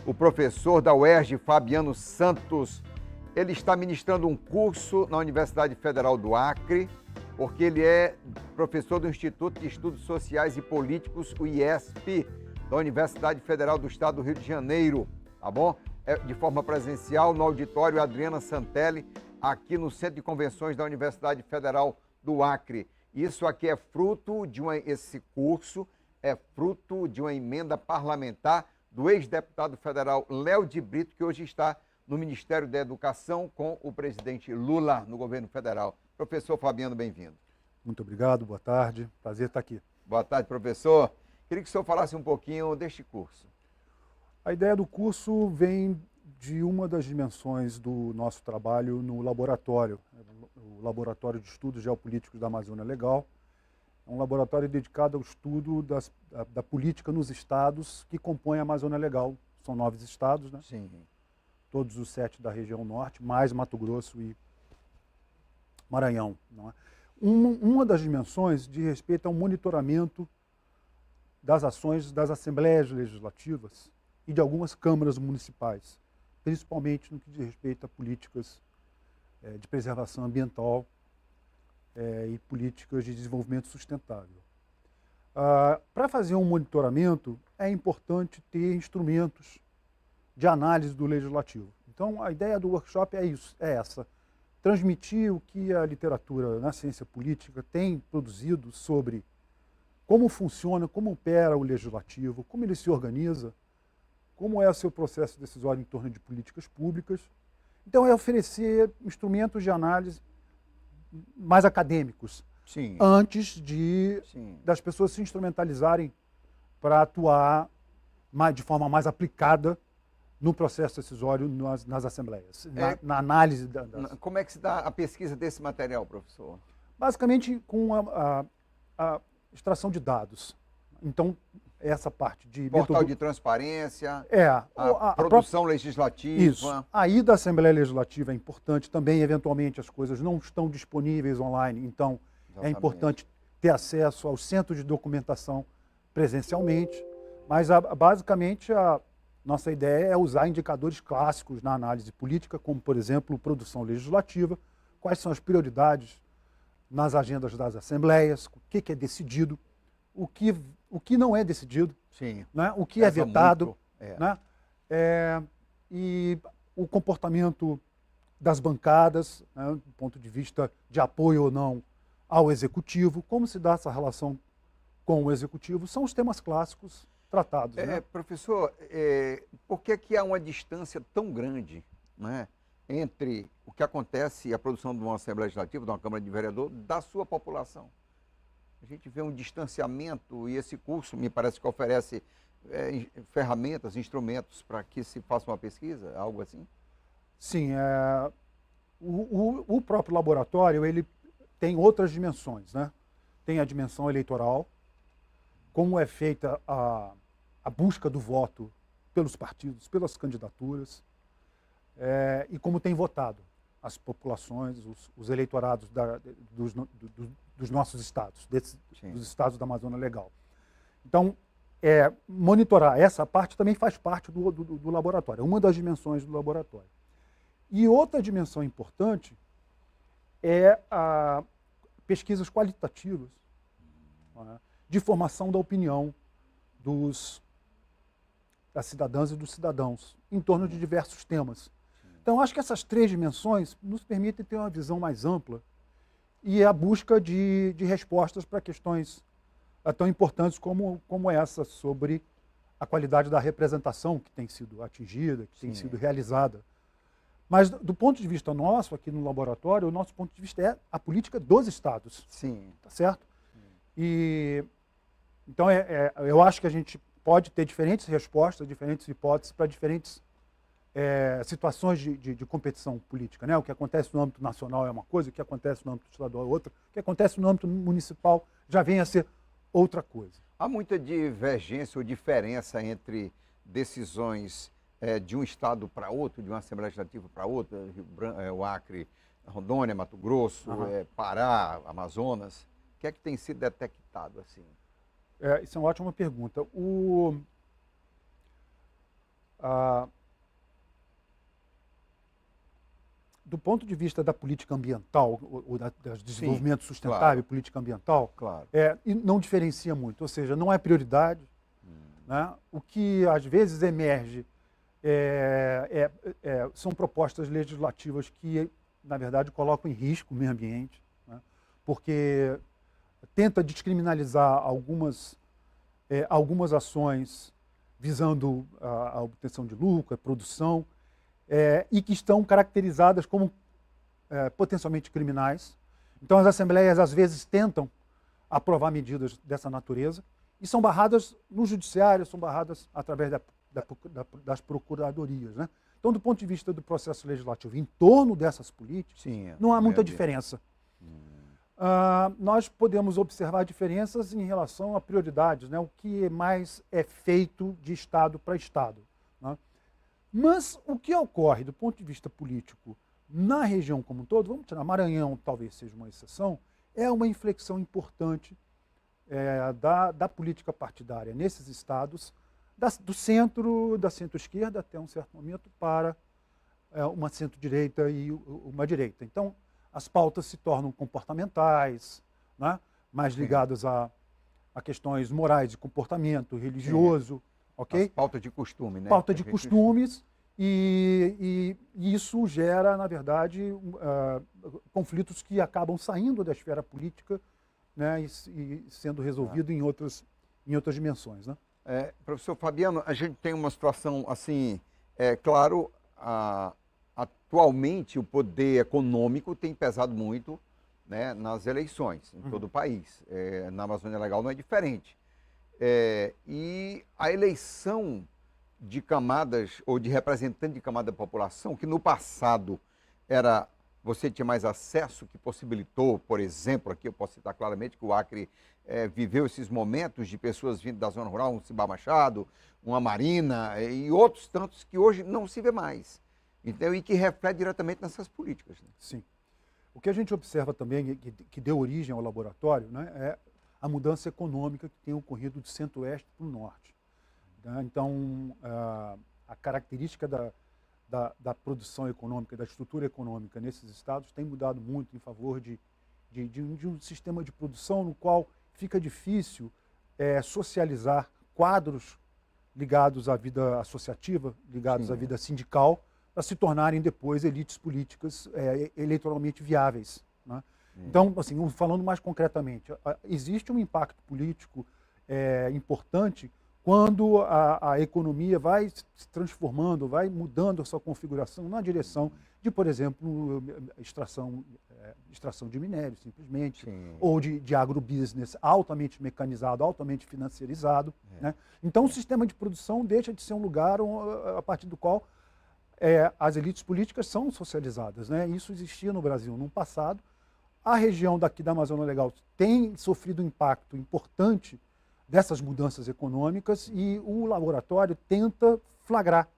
o professor da UERJ, Fabiano Santos. Ele está ministrando um curso na Universidade Federal do Acre, porque ele é professor do Instituto de Estudos Sociais e Políticos, o IESP, da Universidade Federal do Estado do Rio de Janeiro, tá bom? De forma presencial no auditório Adriana Santelli, aqui no Centro de Convenções da Universidade Federal do Acre. Isso aqui é fruto de esse curso é fruto de uma emenda parlamentar do ex-deputado federal Léo de Brito, que hoje está no Ministério da Educação com o presidente Lula no governo federal. Professor Fabiano, bem-vindo. Muito obrigado, boa tarde, prazer estar aqui. Boa tarde, professor. Queria que o senhor falasse um pouquinho deste curso. A ideia do curso vem de uma das dimensões do nosso trabalho no laboratório, o Laboratório de Estudos Geopolíticos da Amazônia Legal. É um laboratório dedicado ao estudo da política nos estados que compõem a Amazônia Legal. São 9 estados, né? Sim. Todos os 7 da região norte, mais Mato Grosso e Maranhão. Não é? Uma das dimensões diz respeito ao monitoramento das ações das assembleias legislativas e de algumas câmaras municipais, principalmente no que diz respeito a políticas de preservação ambiental e políticas de desenvolvimento sustentável. Para fazer um monitoramento, é importante ter instrumentos de análise do legislativo. Então, a ideia do workshop é essa, transmitir o que a literatura na ciência política tem produzido sobre como funciona, como opera o legislativo, como ele se organiza, como é o seu processo decisório em torno de políticas públicas. Então, é oferecer instrumentos de análise mais acadêmicos, Sim. antes das pessoas se instrumentalizarem para atuar de forma mais aplicada no processo decisório nas assembleias, na análise das... Como é que se dá a pesquisa desse material, professor? Basicamente com a extração de dados. Então, essa parte de... Portal de transparência, a produção legislativa. Isso. A ida à Assembleia Legislativa é importante também, eventualmente as coisas não estão disponíveis online, então é importante ter acesso ao centro de documentação presencialmente, mas basicamente a nossa ideia é usar indicadores clássicos na análise política, como, por exemplo, produção legislativa, quais são as prioridades nas agendas das assembleias, o que é decidido, o que não é decidido, Sim. Né? O que é vetado, né? E o comportamento das bancadas, né? Do ponto de vista de apoio ou não ao executivo, como se dá essa relação com o executivo, são os temas clássicos tratados. Né? Professor, por que há uma distância tão grande, né, entre o que acontece e a produção de uma Assembleia Legislativa, de uma Câmara de Vereador, da sua população? A gente vê um distanciamento e esse curso me parece que oferece ferramentas, instrumentos para que se faça uma pesquisa, algo assim? Sim, o próprio laboratório ele tem outras dimensões, né? Tem a dimensão eleitoral, como é feita a busca do voto pelos partidos, pelas candidaturas, e como tem votado as populações, os eleitorados dos nossos estados, dos estados da Amazônia Legal. Então, monitorar essa parte também faz parte do laboratório, é uma das dimensões do laboratório. E outra dimensão importante é pesquisas qualitativas, né, de formação da opinião das cidadãs e dos cidadãos em torno de diversos temas. Então, acho que essas 3 dimensões nos permitem ter uma visão mais ampla e a busca de respostas para questões tão importantes como essa, sobre a qualidade da representação que tem sido atingida, que tem sido realizada. Mas, do ponto de vista nosso, aqui no laboratório, o nosso ponto de vista é a política dos estados. Sim. Tá certo? E, então, eu acho que a gente pode ter diferentes respostas, diferentes hipóteses para diferentes situações de competição política. Né? O que acontece no âmbito nacional é uma coisa, o que acontece no âmbito estadual é outra, o que acontece no âmbito municipal já vem a ser outra coisa. Há muita divergência ou diferença entre decisões de um estado para outro, de uma Assembleia Legislativa para outra, o Acre, Rondônia, Mato Grosso, Pará, Amazonas. O que é que tem sido detectado assim? Isso é uma ótima pergunta. do ponto de vista da política ambiental, ou do desenvolvimento sustentável, claro. Política ambiental, Claro. e não diferencia muito, ou seja, não é prioridade. Né? O que às vezes emerge são propostas legislativas que, na verdade, colocam em risco o meio ambiente, né? Porque tenta descriminalizar algumas ações visando a obtenção de lucro, a produção, e que estão caracterizadas como potencialmente criminais. Então, as assembleias, às vezes, tentam aprovar medidas dessa natureza e são barradas no judiciário, são barradas através das procuradorias. Né? Então, do ponto de vista do processo legislativo em torno dessas políticas, não há muita diferença. Nós podemos observar diferenças em relação a prioridades, né? O que mais é feito de Estado para Estado. Né? Mas o que ocorre do ponto de vista político na região como um todo, vamos tirar Maranhão, talvez seja uma exceção, é uma inflexão importante da política partidária nesses estados, do centro, da centro-esquerda até um certo momento, para uma centro-direita e uma direita. Então, as pautas se tornam comportamentais, né? Mais ligadas a questões morais de comportamento, religioso. Okay? As pautas de costume, né? Pauta de costumes, e isso gera, na verdade, conflitos que acabam saindo da esfera política, né, e sendo resolvido em outras dimensões. Né? Professor Fabiano, a gente tem uma situação assim, claro, atualmente o poder econômico tem pesado muito, né, nas eleições em todo o país. Na Amazônia Legal não é diferente. E a eleição de camadas ou de representante de camada da população, que no passado você tinha mais acesso, que possibilitou, por exemplo, aqui eu posso citar claramente que o Acre viveu esses momentos de pessoas vindo da zona rural, um Cibá Machado, uma Marina e outros tantos que hoje não se vê mais. Então, e que reflete diretamente nessas políticas. Né? Sim. O que a gente observa também, que deu origem ao laboratório, né, é a mudança econômica que tem ocorrido de centro-oeste para o norte. Né? Então, a característica da produção econômica, da estrutura econômica nesses estados tem mudado muito em favor de um sistema de produção no qual fica difícil socializar quadros ligados à vida associativa, ligados à vida sindical, para se tornarem depois elites políticas eleitoralmente viáveis. Né? Então, assim, falando mais concretamente, existe um impacto político importante quando a economia vai se transformando, vai mudando a sua configuração na direção de, por exemplo, extração de minério, simplesmente, ou de agrobusiness altamente mecanizado, altamente financiarizado. Né? Então, o sistema de produção deixa de ser um lugar a partir do qual as elites políticas são socializadas. Né? Isso existia no Brasil no passado. A região daqui da Amazônia Legal tem sofrido um impacto importante dessas mudanças econômicas e o laboratório tenta flagrar,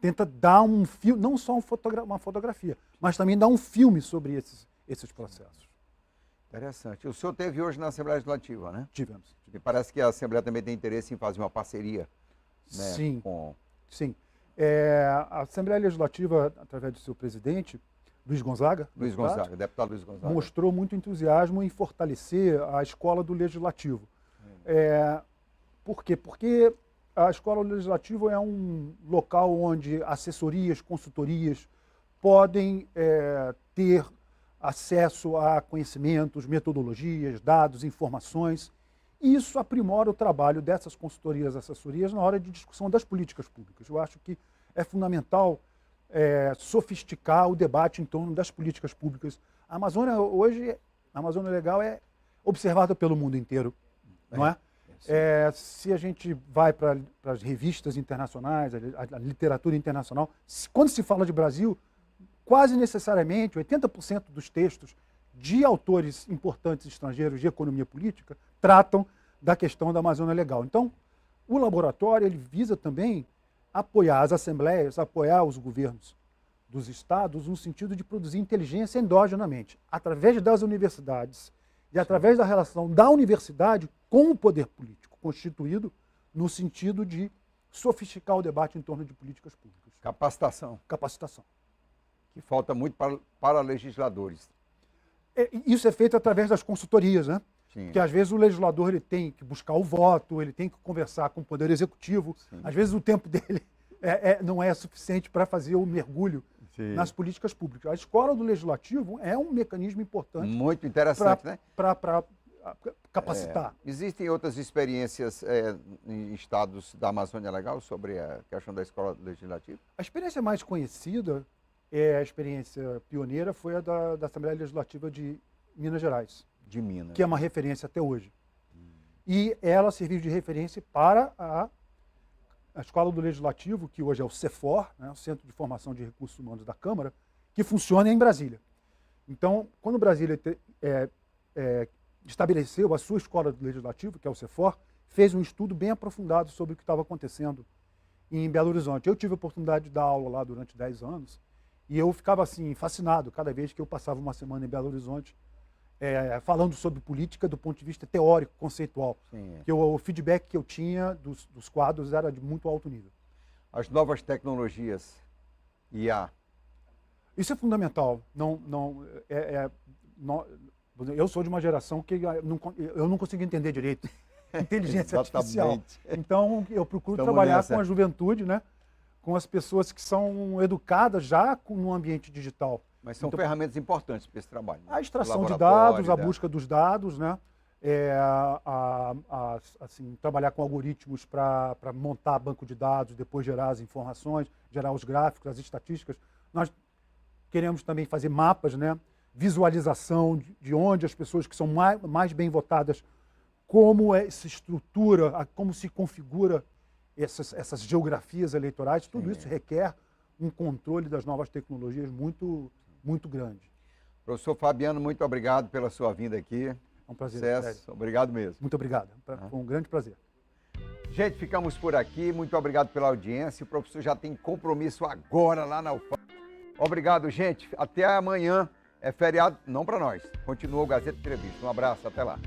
tenta dar um filme, não só uma fotografia, mas também dar um filme sobre esses processos. Interessante. O senhor esteve hoje na Assembleia Legislativa, né? Tivemos. E parece que a Assembleia também tem interesse em fazer uma parceria, né? Sim. Com... Sim. A Assembleia Legislativa, através do seu presidente, deputado Luiz Gonzaga, mostrou muito entusiasmo em fortalecer a escola do Legislativo. Por quê? Porque a escola legislativa é um local onde assessorias, consultorias podem ter acesso a conhecimentos, metodologias, dados, informações, e isso aprimora o trabalho dessas consultorias, assessorias na hora de discussão das políticas públicas. Eu acho que é fundamental sofisticar o debate em torno das políticas públicas. A Amazônia hoje, a Amazônia Legal é observada pelo mundo inteiro, não é? Se a gente vai para as revistas internacionais, a literatura internacional, quando se fala de Brasil, quase necessariamente 80% dos textos de autores importantes estrangeiros de economia política tratam da questão da Amazônia Legal. Então, o laboratório ele visa também apoiar as assembleias, apoiar os governos dos estados no sentido de produzir inteligência endogenamente, através das universidades e através da relação da universidade com o poder político, constituído no sentido de sofisticar o debate em torno de políticas públicas. Capacitação, Capacitação. que falta muito para legisladores. Isso é feito através das consultorias, né? Sim. Que às vezes o legislador ele tem que buscar o voto, ele tem que conversar com o Poder Executivo. Sim. Às vezes o tempo dele não é suficiente para fazer o mergulho Sim. nas políticas públicas. A escola do Legislativo é um mecanismo importante Muito interessante, né? para capacitar. Existem outras experiências em estados da Amazônia Legal sobre a questão da escola legislativa? A experiência mais conhecida, a experiência pioneira, foi a da Assembleia Legislativa de Minas Gerais, De Minas. que é uma referência até hoje. E ela serviu de referência para a Escola do Legislativo, que hoje é o CEFOR, né, o Centro de Formação de Recursos Humanos da Câmara, que funciona em Brasília. Então, quando Brasília estabeleceu a sua Escola do Legislativo, que é o CEFOR, fez um estudo bem aprofundado sobre o que estava acontecendo em Belo Horizonte. Eu tive a oportunidade de dar aula lá durante 10 anos e eu ficava assim fascinado cada vez que eu passava uma semana em Belo Horizonte falando sobre política do ponto de vista teórico, conceitual. Sim. Porque o feedback que eu tinha dos quadros era de muito alto nível. As novas tecnologias, IA. Isso é fundamental. Eu sou de uma geração que eu não consigo entender direito inteligência artificial. Então, eu procuro Estamos trabalhar nessa. com a juventude, né? Com as pessoas que são educadas já no ambiente digital. Mas são Então, ferramentas importantes para esse trabalho. Né? a extração de Laboratório, dados, a né? busca dos dados, né? Assim, trabalhar com algoritmos para montar banco de dados, depois gerar as informações, gerar os gráficos, as estatísticas. Nós queremos também fazer mapas, né? Visualização de onde as pessoas que são mais bem votadas, como se estrutura, como se configura essas geografias eleitorais. Tudo isso requer um controle das novas tecnologias muito, muito grande. Professor Fabiano, muito obrigado pela sua vinda aqui. É um prazer. Sucesso. Obrigado mesmo. Muito obrigado. Foi um grande prazer. Gente, ficamos por aqui. Muito obrigado pela audiência. O professor já tem compromisso agora lá na UFAM. Obrigado, gente. Até amanhã. É feriado, não para nós. Continua o Gazeta Entrevista. Um abraço, até lá.